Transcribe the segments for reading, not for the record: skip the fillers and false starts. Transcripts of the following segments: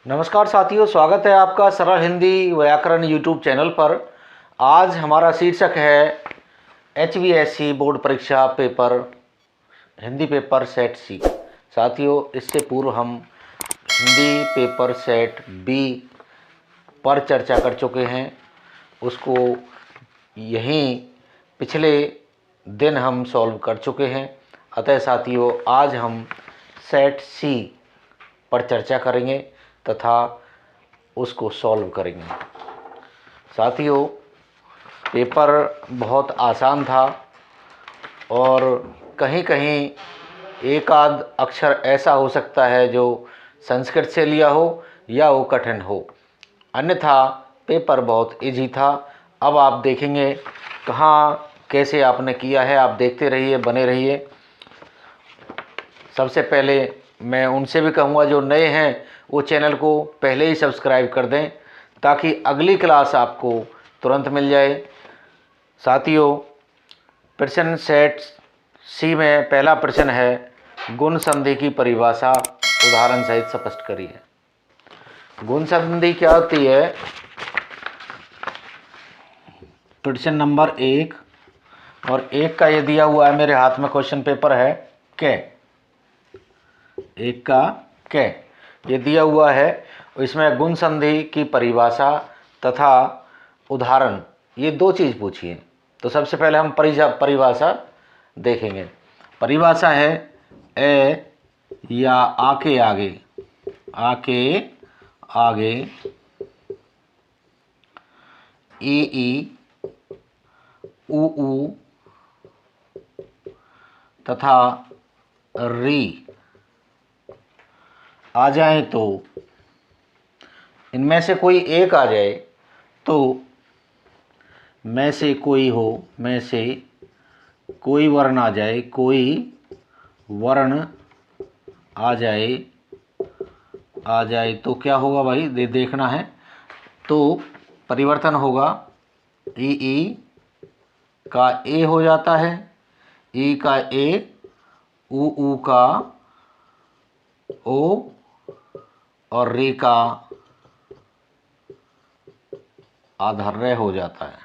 नमस्कार साथियों, स्वागत है आपका सरल हिंदी व्याकरण यूट्यूब चैनल पर। आज हमारा शीर्षक है HVSC बोर्ड परीक्षा पेपर हिंदी पेपर सेट सी। साथियों, इससे पूर्व हम हिंदी पेपर सेट बी पर चर्चा कर चुके हैं। उसको यहीं पिछले दिन हम सॉल्व कर चुके हैं। अतः साथियों, आज हम सेट सी पर चर्चा करेंगे तथा उसको सॉल्व करेंगे। साथियों, पेपर बहुत आसान था और कहीं कहीं एक आध अक्षर ऐसा हो सकता है जो संस्कृत से लिया हो या वो कठिन हो, अन्यथा पेपर बहुत इजी था। अब आप देखेंगे कहाँ कैसे आपने किया है। आप देखते रहिए, बने रहिए। सबसे पहले मैं उनसे भी कहूँगा जो नए हैं वो चैनल को पहले ही सब्सक्राइब कर दें ताकि अगली क्लास आपको तुरंत मिल जाए। साथियों, प्रश्न सेट सी में पहला प्रश्न है, गुण संधि की परिभाषा उदाहरण सहित स्पष्ट करिए। गुण संधि क्या होती है? प्रश्न नंबर 1 और 1 का ये दिया हुआ है, मेरे हाथ में क्वेश्चन पेपर है। कै 1 का कै ये दिया हुआ है। इसमें गुण संधि की परिभाषा तथा उदाहरण, ये दो चीज़ पूछी है। तो सबसे पहले हम परिभाषा देखेंगे। परिभाषा है ए या आ के आगे, आ के आगे ई ऊ तथा री आ जाए तो इनमें से कोई एक आ जाए तो में से कोई हो, में से कोई वर्ण आ जाए, कोई वर्ण आ जाए तो क्या होगा भाई, देखना है। तो परिवर्तन होगा, ई का ए हो जाता है, ई का ए, ऊ का ओ और रे का आधार्य हो जाता है।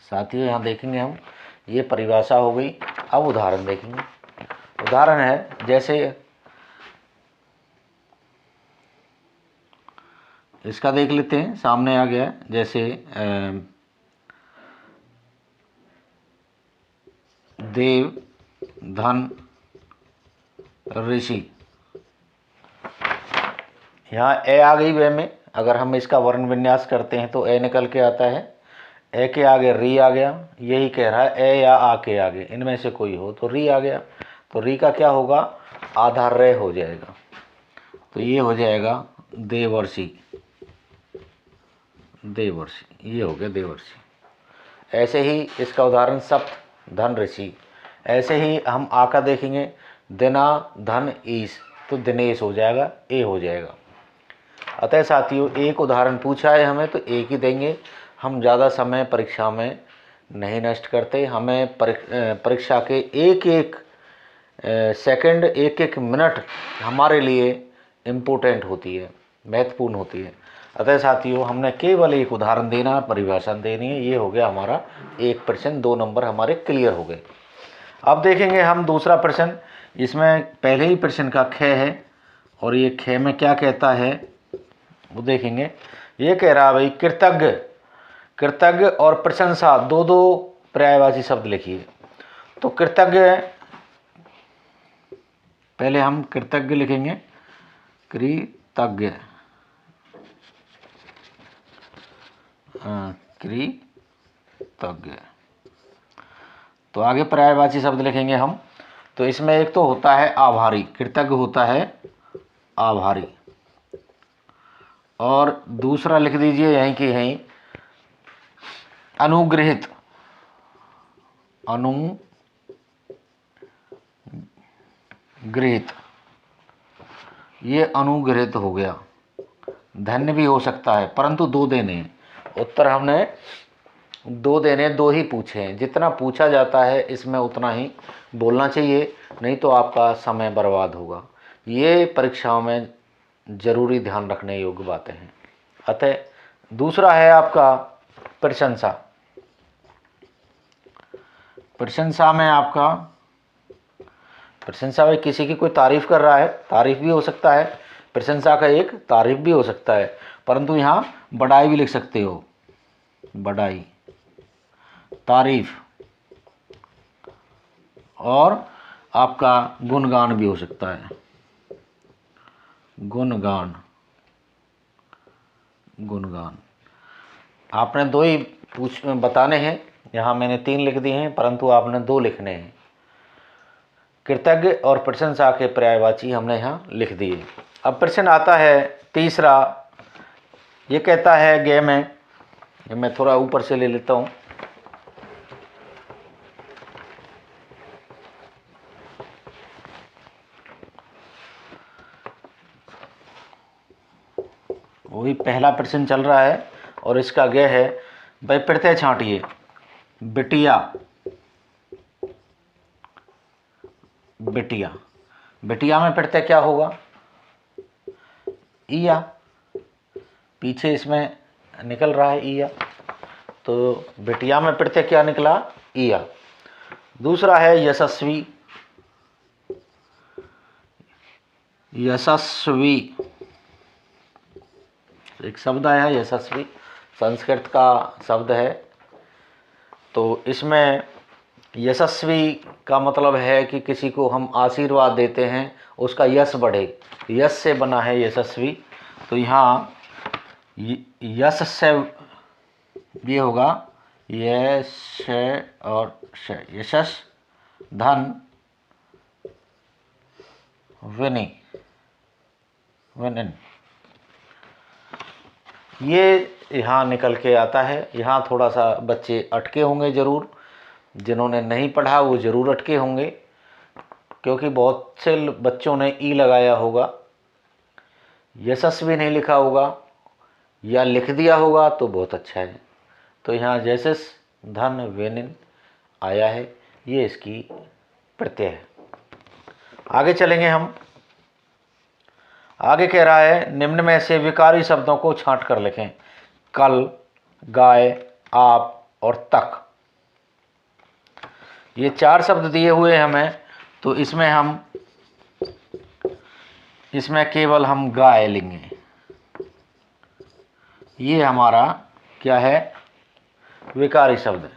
साथियों, यहाँ देखेंगे हम, ये परिभाषा हो गई। अब उदाहरण देखेंगे। उदाहरण है जैसे इसका देख लेते हैं, सामने आ गया। जैसे देव धन ऋषि, यहाँ ए आ गई। वे में अगर हम इसका वर्ण विन्यास करते हैं तो ए निकल के आता है। ए के आगे री आ गया। यही कह रहा है ए या आ के आगे इनमें से कोई हो तो री आ गया। तो री का क्या होगा, आधार्य हो जाएगा। तो ये हो जाएगा देवर्षि, देवर्षि, ये हो गया देवर्षि। ऐसे ही इसका उदाहरण सप्त धन ऋषि। ऐसे ही हम आ का देखेंगे, दिना धन ईश, तो दिनेश हो जाएगा, ए हो जाएगा। अतः साथियों, एक उदाहरण पूछा है हमें तो एक ही देंगे। हम ज़्यादा समय परीक्षा में नहीं नष्ट करते। हमें परीक्षा के एक एक सेकंड, एक एक मिनट हमारे लिए इम्पोर्टेंट होती है, महत्वपूर्ण होती है। अतः साथियों, हमने केवल एक उदाहरण देना, परिभाषा देनी है। ये हो गया हमारा एक प्रश्न, 2 नंबर हमारे क्लियर हो गए। अब देखेंगे हम दूसरा प्रश्न। इसमें पहले ही प्रश्न का ख है और ये ख में क्या कहता है वो देखेंगे। ये कह रहा है भाई, कृतज्ञ, कृतज्ञ और प्रशंसा दो दो पर्यायवाची शब्द लिखिए। तो कृतज्ञ, पहले हम कृतज्ञ लिखेंगे, कृतज्ञ, कृतज्ञ। तो आगे पर्यायवाची शब्द लिखेंगे हम। तो इसमें एक तो होता है आभारी, कृतज्ञ होता है आभारी। और दूसरा लिख दीजिए यहीं की यहीं, अनुग्रहित, अनुग्रहित, ये अनुग्रहित हो गया। धन्य भी हो सकता है, परंतु 2 देने हैं। उत्तर हमने 2 देने, 2 ही पूछे हैं। जितना पूछा जाता है इसमें उतना ही बोलना चाहिए। नहीं तो आपका समय बर्बाद होगा। ये परीक्षाओं में ज़रूरी ध्यान रखने योग्य बातें हैं। अतः दूसरा है आपका प्रशंसा। प्रशंसा में आपका, प्रशंसा में किसी की कोई तारीफ़ कर रहा है, तारीफ़ भी हो सकता है, प्रशंसा का एक तारीफ़ भी हो सकता है, परंतु यहाँ बड़ाई भी लिख सकते हो, बड़ाई, तारीफ़, और आपका गुणगान भी हो सकता है, गुणगान, गुणगान। आपने दो ही बताने हैं, यहाँ मैंने 3 लिख दिए हैं, परंतु आपने 2 लिखने हैं। कृतज्ञ और प्रशंसा के पर्यायवाची हमने यहाँ लिख दिए। अब प्रश्न आता है तीसरा, ये कहता है गे में, मैं थोड़ा ऊपर से ले लेता हूँ। वही पहला प्रश्न चल रहा है और इसका गे है, भाई प्रत्यय छांटिए। बिटिया, बिटिया, बिटिया में प्रत्यय क्या होगा? ईया, पीछे इसमें निकल रहा है ईया, तो बिटिया में प्रत्यय क्या निकला? ईया। दूसरा है यशस्वी, यशस्वी, एक शब्द आया है यशस्वी, संस्कृत का शब्द है। तो इसमें यशस्वी का मतलब है कि किसी को हम आशीर्वाद देते हैं, उसका यश बढ़े, यश से बना है यशस्वी। तो यहाँ यश से ये होगा यश और श, यशस, धन, विनी, विनिन, ये यहाँ निकल के आता है। यहाँ थोड़ा सा बच्चे अटके होंगे ज़रूर, जिन्होंने नहीं पढ़ा वो ज़रूर अटके होंगे, क्योंकि बहुत से बच्चों ने ई लगाया होगा, यशस्वी नहीं लिखा होगा, या लिख दिया होगा तो बहुत अच्छा है। तो यहाँ जैसस, धन, वेनिन आया है, ये इसकी प्रत्यय है। आगे चलेंगे हम। आगे कह रहा है निम्न में से विकारी शब्दों को छांट कर लिखें। कल, गाय, आप और तक, ये 4 शब्द दिए हुए हमें। तो इसमें केवल हम गाय लेंगे। ये हमारा क्या है? विकारी शब्द है।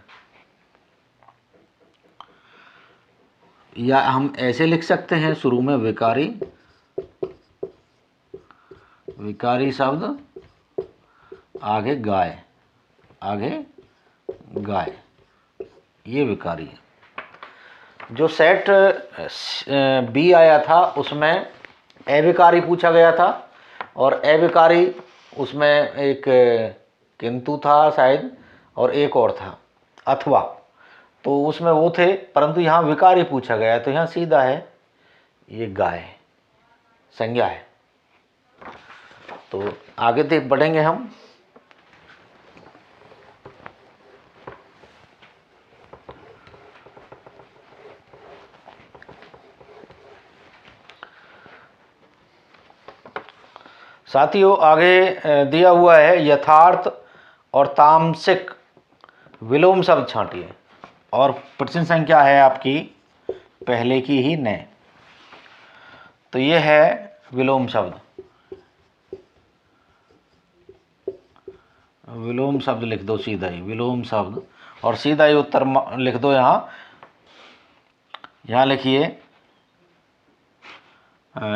या हम ऐसे लिख सकते हैं शुरू में विकारी, विकारी शब्द, आगे गाय, आगे गाय, ये विकारी है। जो सेट बी आया था उसमें अविकारी पूछा गया था, और अविकारी उसमें एक किंतु था शायद, और एक और था अथवा, तो उसमें वो थे, परंतु यहाँ विकारी पूछा गया है, तो यहाँ सीधा है ये गाय, संज्ञा है। तो आगे देख बढ़ेंगे हम। साथियों आगे दिया हुआ है यथार्थ और तामसिक विलोम शब्द छांटिए, और प्रश्न संख्या है आपकी पहले की ही न। तो ये है विलोम शब्द, विलोम शब्द लिख दो सीधा ही, विलोम शब्द, और सीधा ही उत्तर लिख दो। यहाँ लिखिए,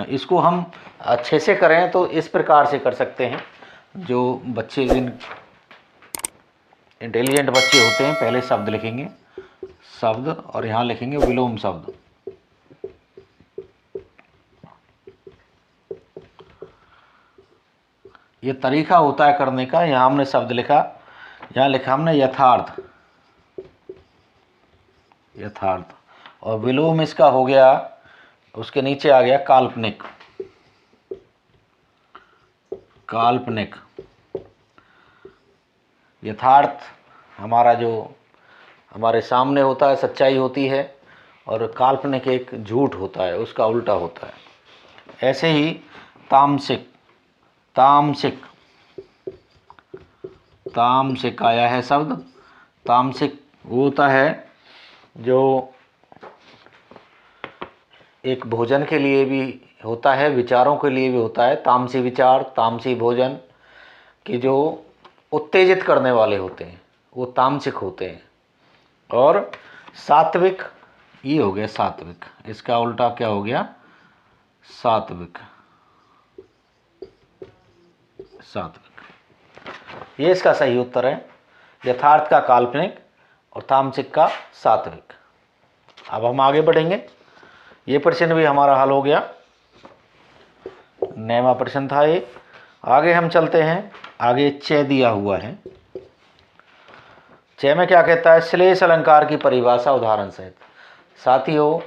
इसको हम अच्छे से करें तो इस प्रकार से कर सकते हैं। जो बच्चे इंटेलिजेंट बच्चे होते हैं, पहले शब्द लिखेंगे, शब्द, और यहाँ लिखेंगे विलोम शब्द। ये तरीका होता है करने का। यहाँ हमने शब्द लिखा, यहाँ लिखा हमने यथार्थ, यथार्थ, और विलोम इसका हो गया, उसके नीचे आ गया काल्पनिक, काल्पनिक। यथार्थ हमारा जो हमारे सामने होता है, सच्चाई होती है, और काल्पनिक एक झूठ होता है, उसका उल्टा होता है। ऐसे ही तामसिक, तामसिक, तामसिक आया है शब्द। तामसिक वो होता है जो एक भोजन के लिए भी होता है, विचारों के लिए भी होता है। तामसी विचार, तामसी भोजन कि जो उत्तेजित करने वाले होते हैं वो तामसिक होते हैं। और सात्विक, ये हो गया सात्विक, इसका उल्टा क्या हो गया? सात्विक, सात्विक। ये इसका सही उत्तर है, यथार्थ का काल्पनिक और तामसिक का सात्विक। अब हम आगे बढ़ेंगे। ये प्रश्न भी हमारा हल हो गया, 9वां प्रश्न था ये। आगे हम चलते हैं। आगे च दिया हुआ है। च में क्या कहता है? श्लेष अलंकार की परिभाषा उदाहरण सहित। साथियों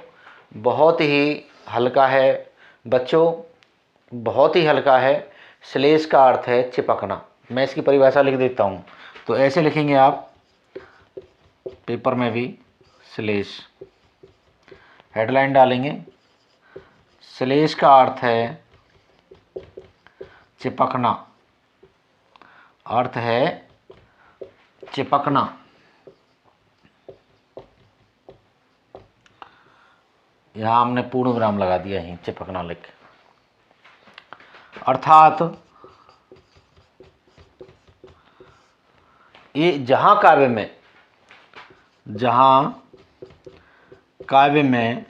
बहुत ही हल्का है बच्चों, बहुत ही हल्का है। श्लेष का अर्थ है चिपकना। मैं इसकी परिभाषा लिख देता हूँ, तो ऐसे लिखेंगे आप पेपर में भी, श्लेष हेडलाइन डालेंगे। श्लेष का अर्थ है चिपकना, अर्थ है चिपकना। यहां हमने पूर्ण विराम लगा दिया है, चिपकना लिख। अर्थात ये जहां काव्य में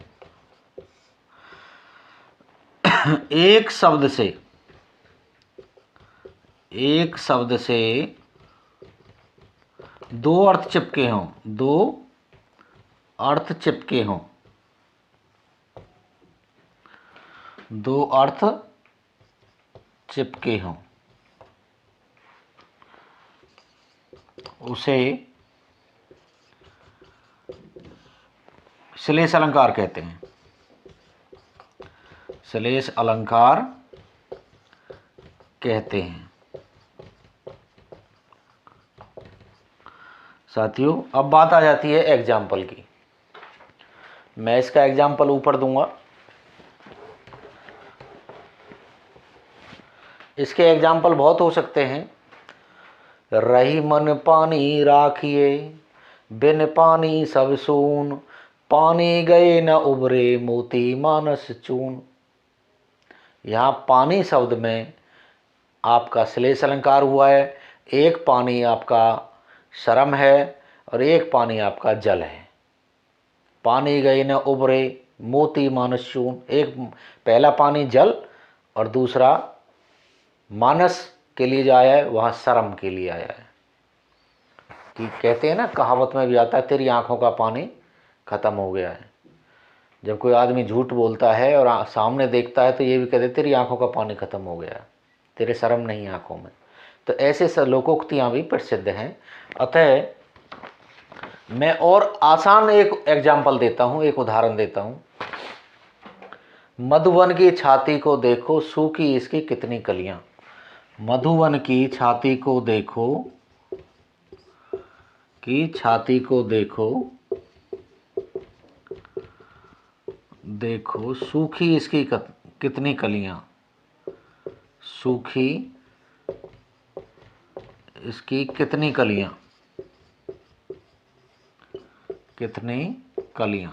एक शब्द से दो अर्थ चिपके हों, दो अर्थ चिपके हों, दो अर्थ चिपके हों, उसे श्लेष अलंकार कहते हैं। श्लेष अलंकार कहते हैं। साथियों अब बात आ जाती है एग्जाम्पल की। मैं इसका एग्जाम्पल ऊपर दूंगा। इसके एग्जाम्पल बहुत हो सकते हैं। रही मन पानी राखिए, बिन पानी सब सून, पानी गए न उबरे मोती मानस चून। यहाँ पानी शब्द में आपका श्लेष अलंकार हुआ है। एक पानी आपका शरम है और एक पानी आपका जल है। पानी गए न उबरे मोती मानस चून, एक पहला पानी जल और दूसरा मानस के लिए जो आया है वहाँ शर्म के लिए आया है। कि कहते हैं ना, कहावत में भी आता है, तेरी आंखों का पानी खत्म हो गया है। जब कोई आदमी झूठ बोलता है और सामने देखता है तो ये भी कहते तेरी आंखों का पानी खत्म हो गया, तेरे शर्म नहीं आंखों में। तो ऐसे लोकोक्तियाँ भी प्रसिद्ध हैं। अतः मैं और आसान एक एग्जाम्पल देता हूँ, एक उदाहरण देता हूँ। मधुवन की छाती को देखो, सूखी इसकी कितनी कलियां। मधुवन की छाती को देखो, की छाती को देखो, देखो सूखी इसकी कितनी कलियां, सूखी इसकी कितनी कलियां, कितनी कलियां।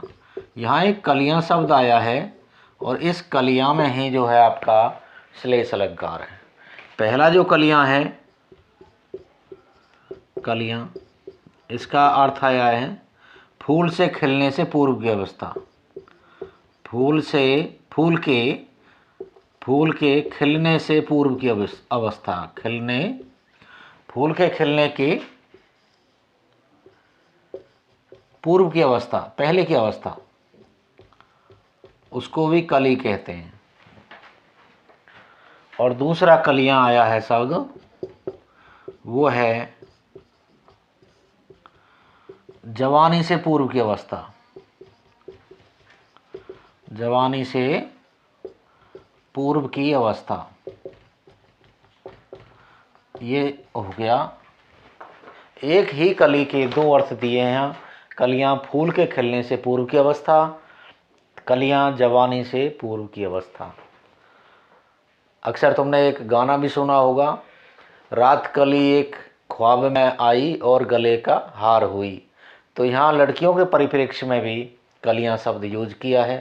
यहाँ एक कलियां शब्द आया है और इस कलियां में ही जो है आपका श्लेष अलंकार है। पहला जो कलियां है, कलियां, इसका अर्थ आया है फूल से खिलने से पूर्व की अवस्था। फूल के खिलने से पूर्व की अवस्था, फूल के खिलने की पूर्व की अवस्था, पहले की अवस्था, उसको भी कली कहते हैं। और दूसरा कलियां आया है शब्द, वो है जवानी से पूर्व की अवस्था। जवानी से पूर्व की अवस्था, ये हो गया। एक ही कली के दो अर्थ दिए हैं। कलियां फूल के खिलने से पूर्व की अवस्था कलियां जवानी से पूर्व की अवस्था। अक्सर तुमने एक गाना भी सुना होगा, रात कली एक ख्वाब में आई और गले का हार हुई। तो यहाँ लड़कियों के परिप्रेक्ष्य में भी कलियां शब्द यूज किया है,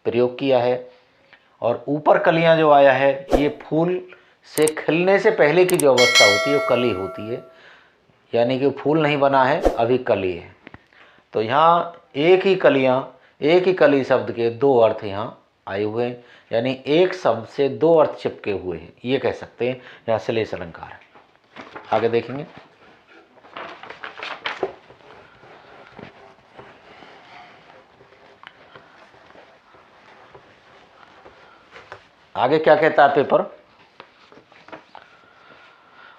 प्रयोग किया है। और ऊपर कलियां जो आया है, ये फूल से खिलने से पहले की जो अवस्था होती है वो कली होती है, यानी कि फूल नहीं बना है, अभी कली है। तो यहाँ एक ही कली शब्द के दो अर्थ यहाँ आए हुए हैं, यानी एक शब्द से दो अर्थ चिपके हुए हैं, ये कह सकते हैं। यहाँ श्लेष अलंकार है। आगे देखेंगे। आगे क्या कहता है पेपर?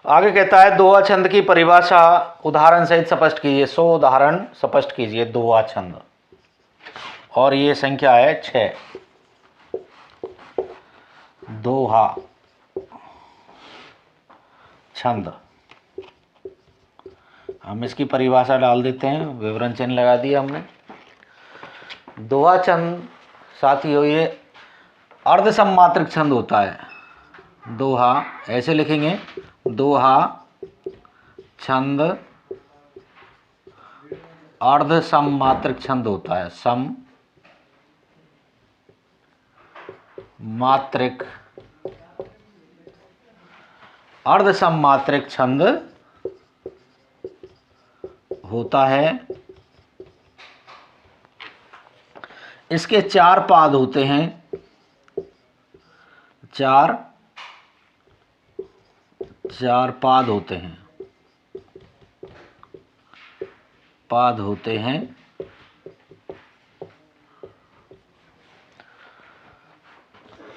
आगे कहता है दोहा छंद की परिभाषा उदाहरण सहित स्पष्ट कीजिए। 100 उदाहरण स्पष्ट कीजिए दोहा छंद। और ये संख्या है 6। दोहा छंद, हम इसकी परिभाषा डाल देते हैं, विवरण चिन्ह लगा दिया हमने। दोहा छंद साथियों ये अर्धसममात्रिक छंद होता है। दोहा ऐसे लिखेंगे, दोहा छंद अर्धसममात्रिक छंद होता है। सम मात्रिक, अर्धसममात्रिक छंद होता है। इसके 4 पाद होते हैं। 4 पाद होते हैं। पाद होते हैं।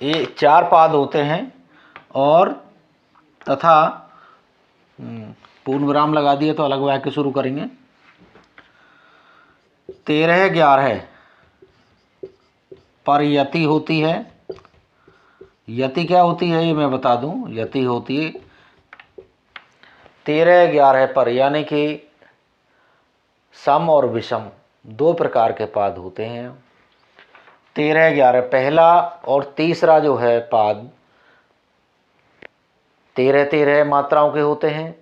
ये 4 पाद होते हैं और तथा पूर्ण विराम लगा दिए तो अलग वाक्य शुरू करेंगे। 13 11 पर यति होती है। यति क्या होती है ये मैं बता दूं। यति होती है 13 11 पर, यानी कि सम और विषम 2 प्रकार के पाद होते हैं। 13 11 पहला और तीसरा जो है पाद 13 13 मात्राओं के होते हैं।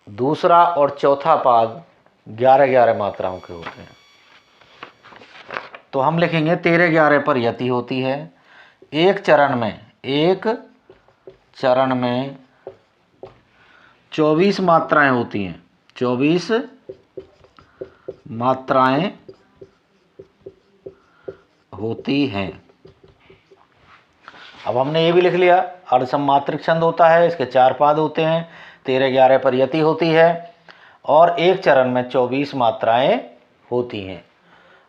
दूसरा और चौथा पाद 11 11 मात्राओं के होते हैं। तो हम लिखेंगे 13 11 पर यति होती है। एक चरण में 24 मात्राएं होती हैं। 24 मात्राएं होती हैं। अब हमने ये भी लिख लिया, अर्धसममात्रिक छंद होता है, इसके 4 पाद होते हैं, 13 11 पर यति होती है और एक चरण में 24 मात्राएं होती हैं।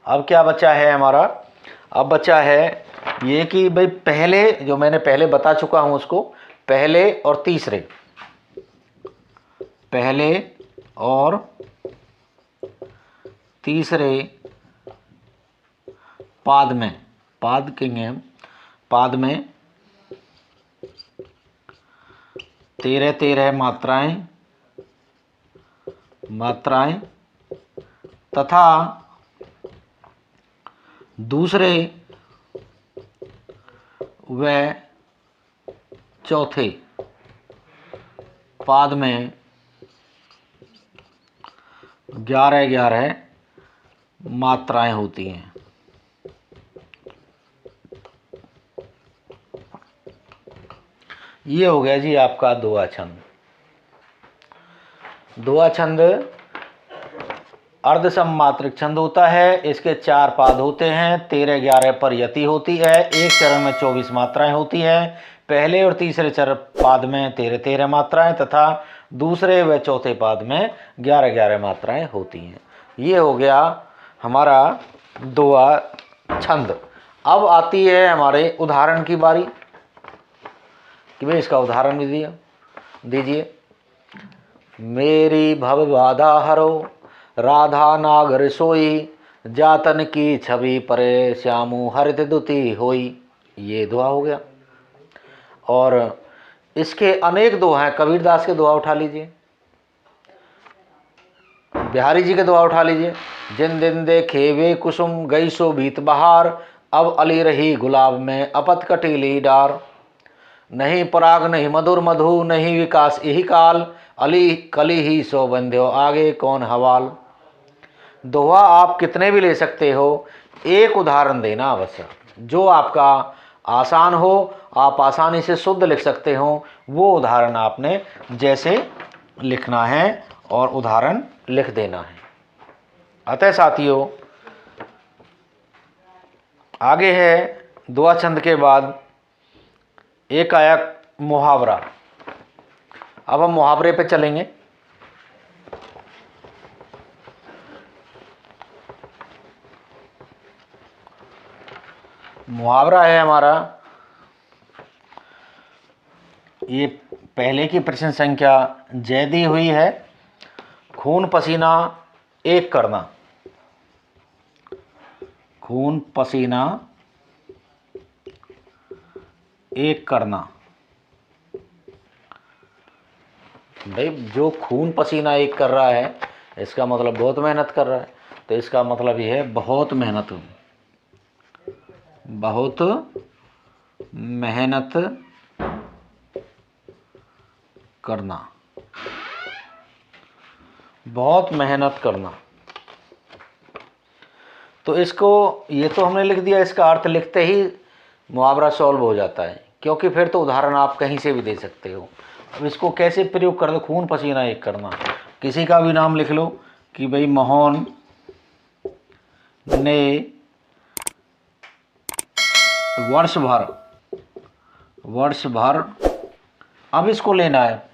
अब क्या बचा है हमारा? अब बचा है ये कि भाई पहले, जो मैंने पहले बता चुका हूं उसको, पहले और तीसरे, पहले और तीसरे पाद में, पाद कहेंगे हम, पाद में 13 13 मात्राएं तथा दूसरे व चौथे पाद में 11 11 मात्राएं होती हैं। ये हो गया जी आपका दोहा छंद। दोहा छंद अर्धसममात्रिक छंद होता है। इसके 4 पाद होते हैं। 13 11 पर यति होती है। एक चरण में 24 मात्राएं होती हैं। पहले और तीसरे चरण पाद में 13 13 मात्राएं तथा दूसरे व चौथे पाद में 11 11 मात्राएं होती हैं। ये हो गया हमारा दोहा छंद। अब आती है हमारे उदाहरण की बारी कि भाई इसका उदाहरण भी दीजिए। मेरी भव बाधा हरो, राधा नागर सोई, जातन की छवि परे, श्यामू हरित दुती होई। ये दोहा हो गया। और इसके अनेक दोहा हैं। कबीरदास के दोहा उठा लीजिए, बिहारी जी के दोहा उठा लीजिए। जिन दिन देखे वे कुसुम, गई सो बीत बहार, अब अली रही गुलाब में अपत कटीली डार। नहीं पराग नहीं मधुर मधु नहीं विकास यही काल, अली कली ही सो बंध्यो आगे कौन हवाल। दोहा आप कितने भी ले सकते हो, एक उदाहरण देना आवश्यक, जो आपका आसान हो, आप आसानी से शुद्ध लिख सकते हो, वो उदाहरण आपने जैसे लिखना है और उदाहरण लिख देना है। अतः साथियों, आगे है दुआ छंद के बाद एक आया मुहावरा। अब हम मुहावरे पे चलेंगे। मुहावरा है हमारा, ये पहले की प्रश्न संख्या जय दी हुई है। खून पसीना एक करना। खून पसीना एक करना। भाई जो खून पसीना एक कर रहा है, इसका मतलब बहुत मेहनत कर रहा है। तो इसका मतलब ये है बहुत मेहनत, बहुत मेहनत करना, बहुत मेहनत करना। तो इसको, ये तो हमने लिख दिया, इसका अर्थ लिखते ही मुहावरा सॉल्व हो जाता है, क्योंकि फिर तो उदाहरण आप कहीं से भी दे सकते हो। अब इसको कैसे प्रयोग कर दो, खून पसीना एक करना, किसी का भी नाम लिख लो कि भाई मोहन ने वर्ष भर, अब इसको लेना है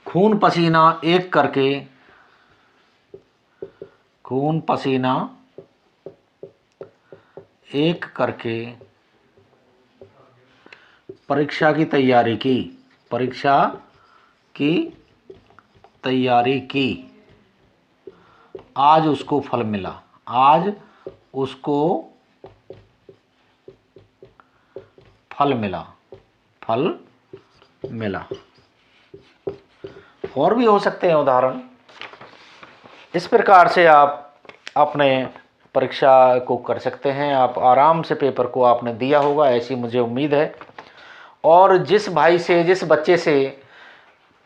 खून पसीना एक करके, खून पसीना एक करके परीक्षा की तैयारी की, परीक्षा की तैयारी की, आज उसको फल मिला, आज उसको फल मिला, फल मिला। और भी हो सकते हैं उदाहरण। इस प्रकार से आप अपने परीक्षा को कर सकते हैं। आप आराम से पेपर को आपने दिया होगा, ऐसी मुझे उम्मीद है। और जिस भाई से, जिस बच्चे से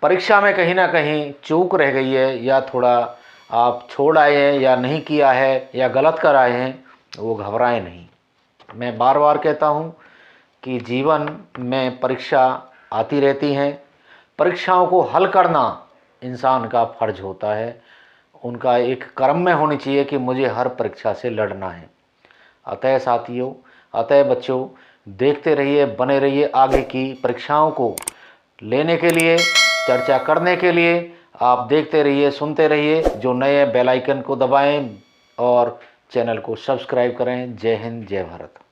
परीक्षा में कहीं ना कहीं चूक रह गई है, या थोड़ा आप छोड़ आए हैं, या नहीं किया है, या गलत कर आए हैं, वो घबराए नहीं। मैं बार बार कहता हूँ कि जीवन में परीक्षा आती रहती हैं। परीक्षाओं को हल करना इंसान का फर्ज होता है, उनका एक कर्म में होनी चाहिए कि मुझे हर परीक्षा से लड़ना है। अतः साथियों, अतः बच्चों, देखते रहिए, बने रहिए। आगे की परीक्षाओं को लेने के लिए, चर्चा करने के लिए आप देखते रहिए, सुनते रहिए। जो नए बेल आइकन को दबाएं और चैनल को सब्सक्राइब करें। जय हिंद, जय भारत।